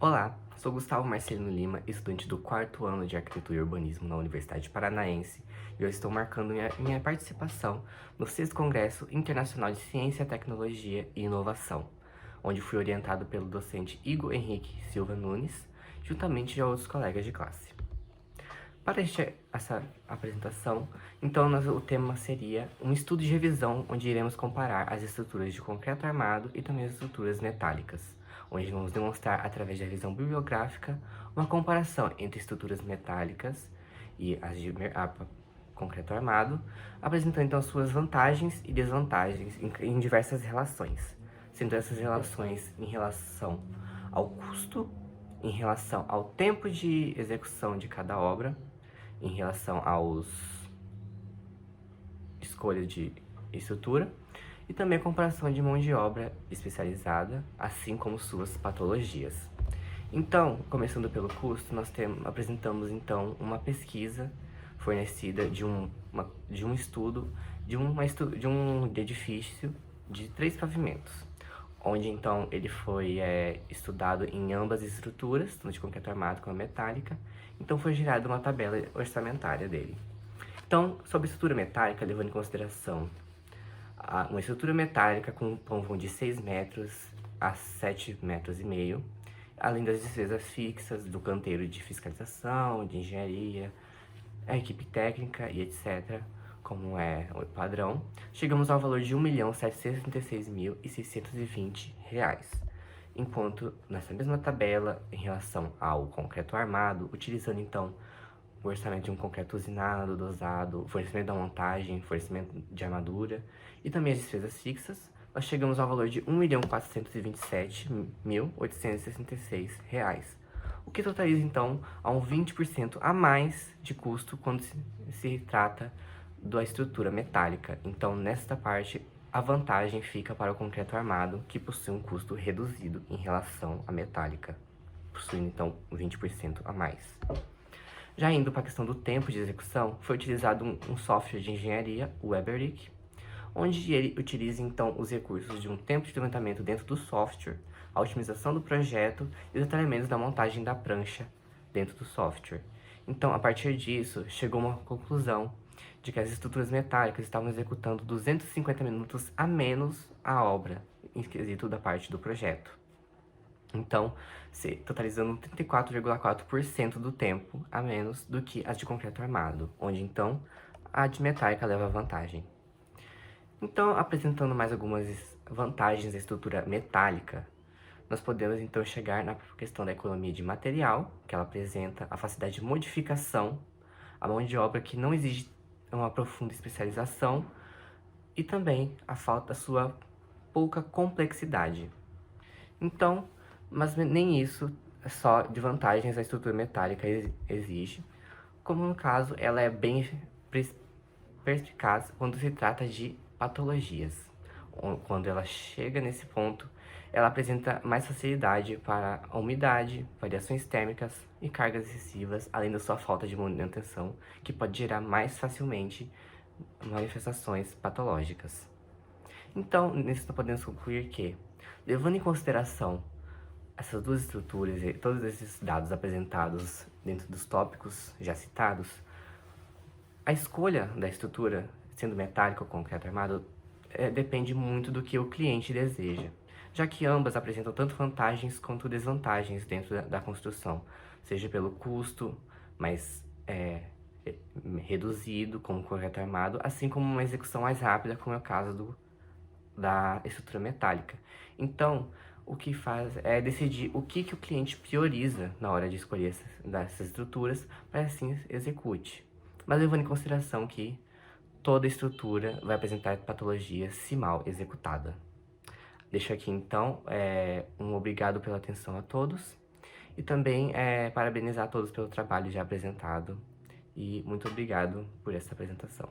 Olá, sou Gustavo Marcelino Lima, estudante do 4º ano de Arquitetura e Urbanismo na Universidade Paranaense, e eu estou marcando minha participação no 6º Congresso Internacional de Ciência, Tecnologia e Inovação, onde fui orientado pelo docente Igor Henrique Silva Nunes, juntamente de outros colegas de classe. Para essa apresentação, então o tema seria um estudo de revisão, onde iremos comparar as estruturas de concreto armado e também as estruturas metálicas, onde vamos demonstrar, através da revisão bibliográfica, uma comparação entre estruturas metálicas e as de concreto armado, apresentando então suas vantagens e desvantagens em diversas relações, sendo essas relações em relação ao custo, em relação ao tempo de execução de cada obra, em relação aos escolhas de estrutura e também a comparação de mão de obra especializada, assim como suas patologias. Então, começando pelo custo, nós apresentamos então uma pesquisa fornecida de um estudo de um edifício de 3 pavimentos, onde então ele foi estudado em ambas as estruturas, tanto de concreto armado como metálica. Então foi gerada uma tabela orçamentária dele. Então, sobre a estrutura metálica, levando em consideração uma estrutura metálica com um plafond de 6 metros a 7,5 metros, além das despesas fixas do canteiro de fiscalização, de engenharia, a equipe técnica e etc., como é o padrão, chegamos ao valor de R$ 1.736.620, enquanto nessa mesma tabela, em relação ao concreto armado, utilizando então o orçamento de um concreto usinado, dosado, fornecimento da montagem, fornecimento de armadura e também as despesas fixas, nós chegamos ao valor de R$ 1.427.866, o que totaliza então a um 20% a mais de custo quando se trata da estrutura metálica. Então, nesta parte, a vantagem fica para o concreto armado, que possui um custo reduzido em relação à metálica, possuindo então 20% a mais. Já indo para a questão do tempo de execução, foi utilizado um software de engenharia, o Weberic, onde ele utiliza então os recursos de um tempo de levantamento dentro do software, a otimização do projeto e os detalhamentos da montagem da prancha dentro do software. Então, a partir disso, chegou a uma conclusão de que as estruturas metálicas estavam executando 250 minutos a menos a obra, em quesito da parte do projeto. Então, totalizando 34,4% do tempo a menos do que as de concreto armado, onde então a de metálica leva vantagem. Então, apresentando mais algumas vantagens da estrutura metálica, nós podemos então chegar na questão da economia de material, que ela apresenta a facilidade de modificação, a mão de obra que não exige uma profunda especialização e também a falta da sua pouca complexidade. Então, mas nem isso só de vantagens a estrutura metálica exige, como no caso ela é bem perspicaz quando se trata de patologias. Quando ela chega nesse ponto, ela apresenta mais facilidade para a umidade, variações térmicas e cargas excessivas, além da sua falta de manutenção, que pode gerar mais facilmente manifestações patológicas. Então, nisso podemos concluir que, levando em consideração essas duas estruturas e todos esses dados apresentados dentro dos tópicos já citados, a escolha da estrutura, sendo metálica ou concreto armado, depende muito do que o cliente deseja, já que ambas apresentam tanto vantagens quanto desvantagens dentro da construção, seja pelo custo mais reduzido, como o concreto armado, assim como uma execução mais rápida, como é o caso da estrutura metálica. Então, o que faz é decidir o que o cliente prioriza na hora de escolher essas estruturas para assim execute, mas levando em consideração que toda estrutura vai apresentar patologias se mal executada. Deixo aqui então um obrigado pela atenção a todos e também parabenizar a todos pelo trabalho já apresentado e muito obrigado por essa apresentação.